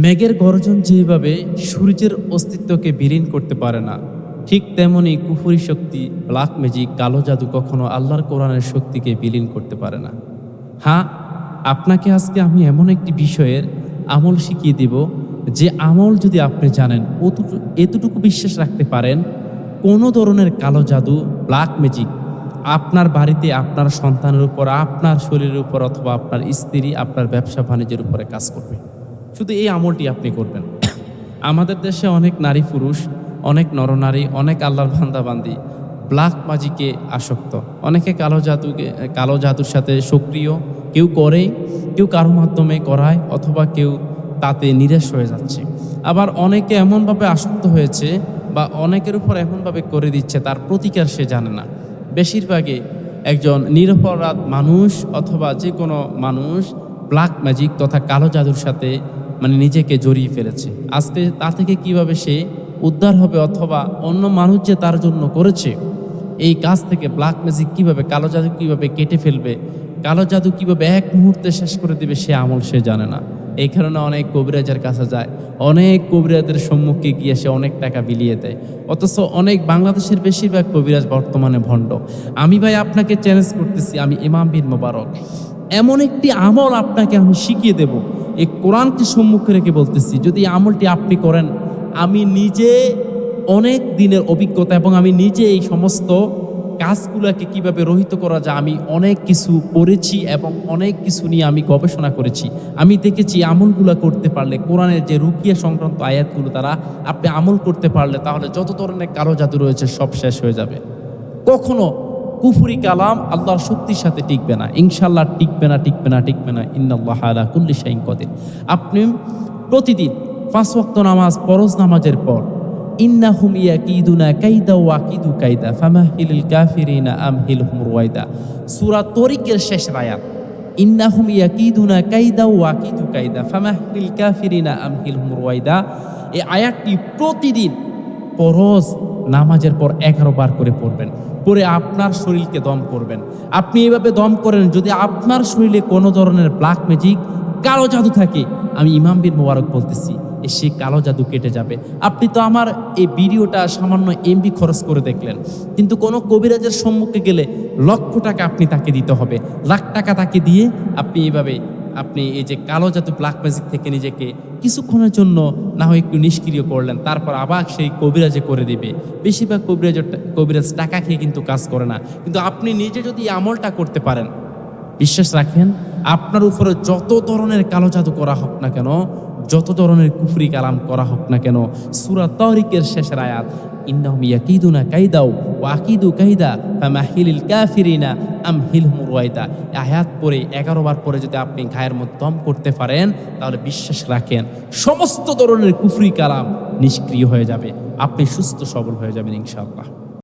মেঘের গর্জন যেভাবে সূর্যের অস্তিত্বকে বিলীন করতে পারে না, ঠিক তেমনি কুফরি শক্তি, ব্ল্যাক ম্যাজিক, কালো জাদু কখনো আল্লাহর কোরআনের শক্তিকে বিলীন করতে পারে না। হ্যাঁ, আপনাকে আজকে আমি এমন একটি বিষয়ের আমল শিখিয়ে দেব, যে আমল যদি আপনি জানেন, এতটুকু বিশ্বাস রাখতে পারেন, কোনো ধরনের কালো জাদু, ব্ল্যাক ম্যাজিক আপনার বাড়িতে, আপনার সন্তানের উপর, আপনার শরীরের উপর, অথবা আপনার স্ত্রী, আপনার ব্যবসা বাণিজ্যের উপরে কাজ করবে। শুধু এই আমলটি আপনি করবেন। আমাদের দেশে অনেক নারী পুরুষ, অনেক নরনারী, অনেক আল্লাহর বান্দাবান্দি ব্ল্যাক ম্যাজিকে আসক্ত। অনেকে কালো জাদুর সাথে সক্রিয়, কেউ করে, কেউ কারো মাধ্যমে করায়, অথবা কেউ তাতে নিরাশ হয়ে যাচ্ছে। আবার অনেকে এমনভাবে আসক্ত হয়েছে, বা অনেকের উপর এমনভাবে করে দিচ্ছে, তার প্রতিকার সে জানে না। বেশিরভাগই একজন নিরপরাধ মানুষ অথবা যে কোনো মানুষ ব্ল্যাক ম্যাজিক তথা কালো জাদুর সাথে নিজেকে জড়িয়ে ফেলেছে। আজকে তা থেকে কিভাবে সে উদ্ধার হবে, অথবা অন্য মানুষ যে তার জন্য করেছে এই কাজ থেকে ব্ল্যাক ম্যাজিক কিভাবে, কালো জাদু কিভাবে কেটে ফেলবে, কালো জাদু কিভাবে এক মুহূর্তে শেষ করে দিবে, সে আমল সে জানে না। এই কারণে অনেক কবিরাজের কাছে যায়, অনেক কবিরাজের সম্মুখে গিয়ে সে অনেক টাকা বিলিয়ে দেয়। অথচ অনেক বাংলাদেশের বেশিরভাগ কবিরাজ বর্তমানে ভণ্ড। আমি ভাই আপনাকে চ্যালেঞ্জ করতেছি, আমি ইমাম বিন মোবারক, এমন একটি আমল আপনাকে আমি শিখিয়ে দেব, এই কোরআনকে সম্মুখে রেখে বলতেছি, যদি আমলটি আপনি করেন, আমি নিজে অনেক দিনের অভিজ্ঞতা এবং আমি নিজে এই সমস্ত কাজগুলোকে কিভাবে রহিত করা যায় আমি অনেক কিছু পড়েছি এবং অনেক কিছু নিয়ে আমি গবেষণা করেছি। আমি দেখেছি আমলগুলো করতে পারলে, কোরআনের যে রুকিয়া সংক্রান্ত আয়াতগুলো দ্বারা আপনি আমল করতে পারলে, তাহলে যত ধরনের কালো জাদু রয়েছে সব শেষ হয়ে যাবে। কখনো কুফরি কালাম আল্লাহর শক্তির সাথে টিকবে না, ইনশাল্লাহ টিকবে না, টিকবে না, টিকবে না। ইন্নাল্লাহা আলা কুল্লি শাইইন কাদির। আপনি প্রতিদিন 5 ওয়াক্ত নামাজ, ফরজ নামাজের পর ইন্নাহুম ইয়াকিদুনা কাইদা ওয়া আকিদু কাইদা ফামাহিলিল কাফিরিনা আমহিলহুম রুয়াইদা, সূরা তরিকের শেষ আয়াত। ইন্নাহুম ইয়াকিদুনা কাইদা ওয়া আকিদু কাইদা ফামাহিলিল কাফিরিনা আমহিলহুম রুয়াইদা, এই আয়াতটি প্রতিদিন ফরজ নামাজের পর 11 বার করে পড়বেন, পরে আপনার শরীরকে দম করবেন। আপনি এভাবে দম করেন, যদি আপনার শরীরে কোনো ধরনের ব্ল্যাক ম্যাজিক, কালো জাদু থাকে, আমি ইমাম বিন মোবারক বলতেছি, সে কালো জাদু কেটে যাবে। আপনি তো আমার এই ভিডিওটা সামান্য এমবি খরচ করে দেখলেন, কিন্তু কোনো কবিরাজের সম্মুখে গেলে লক্ষ টাকা আপনি তাকে দিতে হবে, লাখ টাকা তাকে দিয়ে আপনি এই যে কালো জাদু, ব্ল্যাক ম্যাজিক থেকে নিজেকে কিছুক্ষণের জন্য না হয় একটু নিষ্ক্রিয় করলেন, তারপর আবার সেই কবিরাজে করে দিবে। বেশিরভাগ কবিরাজ টাকা খেয়ে কিন্তু কাজ করে না। কিন্তু আপনি নিজে যদি আমলটা করতে পারেন, বিশ্বাস রাখেন, আপনার উপরে যত ধরনের কালো জাদু করা হোক না কেন, যত ধরনের কুফরি কালাম করা হোক না কেন, সূরা তারিকের শেষের আয়াত, ইন্নাহুম ইয়াকিদুনা কাইদা ওয়া আকিদু কাইদা ফামাহিলিল কাফিরিনা আমহিলহুম রুয়াইদা, আয়াত পরে 11 বার পরে যদি আপনি গায়ের মধ্যে দম করতে পারেন, তাহলে বিশ্বাস রাখেন সমস্ত ধরনের কুফরি কালাম নিষ্ক্রিয় হয়ে যাবে, আপনি সুস্থ সবল হয়ে যাবেন ইনশাআল্লাহ।